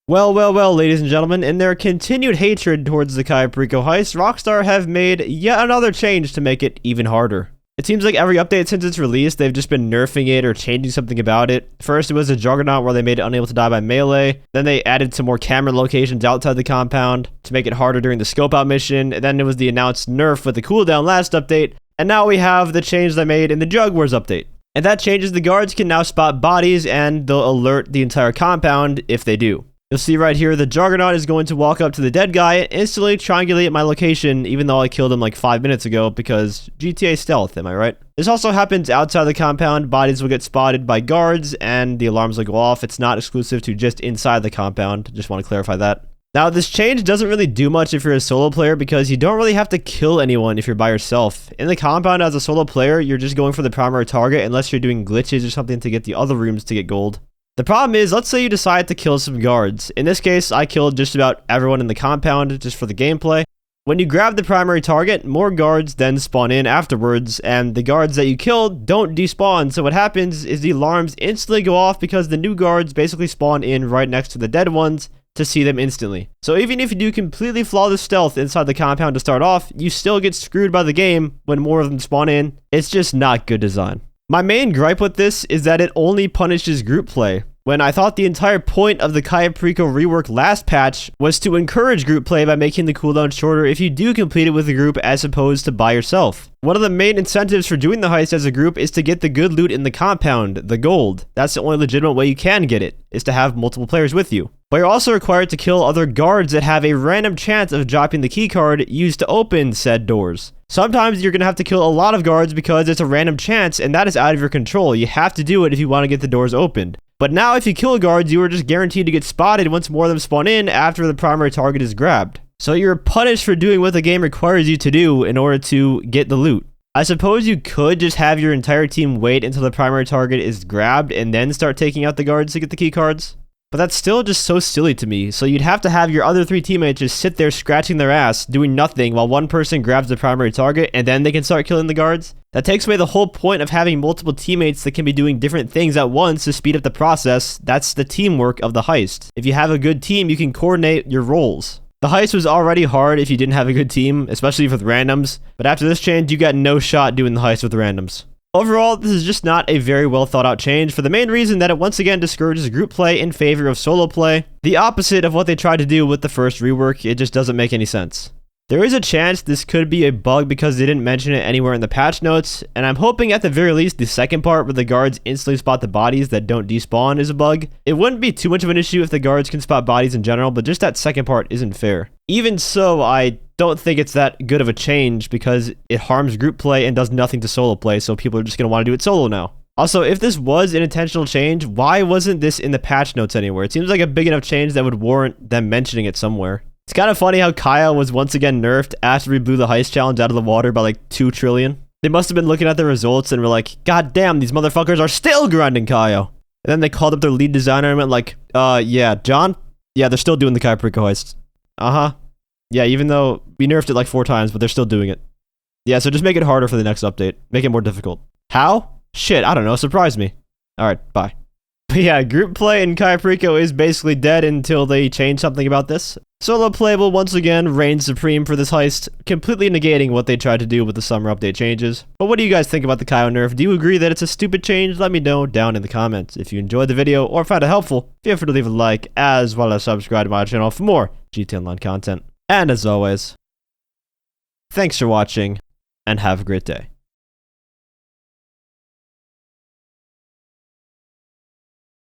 Well, ladies and gentlemen, in their continued hatred towards the Cayo Perico Heist, Rockstar have made yet another change to make it even harder. It seems like every update since its release, they've just been nerfing it or changing something about it. First, it was a Juggernaut where they made it unable to die by melee. Then they added some more camera locations outside the compound to make it harder during the scope out mission. And then it was the announced nerf with the cooldown last update. And now we have the change they made in the Jug Wars update. And that changes the guards can now spot bodies and they'll alert the entire compound if they do. You'll see right here, the Juggernaut is going to walk up to the dead guy and instantly triangulate my location, even though I killed him like 5 minutes ago, because GTA stealth, am I right? This also happens outside the compound. Bodies will get spotted by guards, and the alarms will go off. It's not exclusive to just inside the compound. Just want to clarify that. Now, this change doesn't really do much if you're a solo player, because you don't really have to kill anyone if you're by yourself. In the compound, as a solo player, you're just going for the primary target, unless you're doing glitches or something to get the other rooms to get gold. The problem is, let's say you decide to kill some guards. In this case, I killed just about everyone in the compound just for the gameplay. When you grab the primary target, more guards then spawn in afterwards, and the guards that you killed don't despawn. So what happens is the alarms instantly go off because the new guards basically spawn in right next to the dead ones to see them instantly. So even if you do completely flawless stealth inside the compound to start off, you still get screwed by the game when more of them spawn in. It's just not good design. My main gripe with this is that it only punishes group play, when I thought the entire point of the Cayo Perico rework last patch was to encourage group play by making the cooldown shorter if you do complete it with a group as opposed to by yourself. One of the main incentives for doing the heist as a group is to get the good loot in the compound, the gold. That's the only legitimate way you can get it, is to have multiple players with you. But you're also required to kill other guards that have a random chance of dropping the keycard used to open said doors. Sometimes you're going to have to kill a lot of guards because it's a random chance, and that is out of your control. You have to do it if you want to get the doors opened. But now if you kill guards, you are just guaranteed to get spotted once more of them spawn in after the primary target is grabbed. So you're punished for doing what the game requires you to do in order to get the loot. I suppose you could just have your entire team wait until the primary target is grabbed and then start taking out the guards to get the key cards. But that's still just so silly to me. So you'd have to have your other 3 teammates just sit there scratching their ass, doing nothing while one person grabs the primary target and then they can start killing the guards. That takes away the whole point of having multiple teammates that can be doing different things at once to speed up the process. That's the teamwork of the heist. If you have a good team, you can coordinate your roles. The heist was already hard if you didn't have a good team, especially with randoms. But after this change, you got no shot doing the heist with randoms. Overall, this is just not a very well thought out change for the main reason that it once again discourages group play in favor of solo play. The opposite of what they tried to do with the first rework. It just doesn't make any sense. There is a chance this could be a bug because they didn't mention it anywhere in the patch notes, and I'm hoping at the very least the second part where the guards instantly spot the bodies that don't despawn is a bug. It wouldn't be too much of an issue if the guards can spot bodies in general, but just that second part isn't fair. Even so, I don't think it's that good of a change because it harms group play and does nothing to solo play, so people are just going to want to do it solo now. Also, if this was an intentional change, why wasn't this in the patch notes anywhere? It seems like a big enough change that would warrant them mentioning it somewhere. It's kind of funny how Cayo was once again nerfed after we blew the heist challenge out of the water by like 2 trillion. They must have been looking at the results and were like, God damn, these motherfuckers are still grinding Cayo. And then they called up their lead designer and went like, yeah, John? Yeah, they're still doing the Cayo Perico heist. Yeah, even though we nerfed it like 4 times, but they're still doing it. Yeah, so just make it harder for the next update. Make it more difficult. How? Shit, I don't know. Surprise me. Alright, bye. But yeah, group play in Cayo Perico is basically dead until they change something about this. Solo play will once again reign supreme for this heist, completely negating what they tried to do with the summer update changes. But what do you guys think about the Cayo nerf? Do you agree that it's a stupid change? Let me know down in the comments. If you enjoyed the video or found it helpful, feel free to leave a like as well as subscribe to my channel for more GTA Online content. And as always, thanks for watching and have a great day.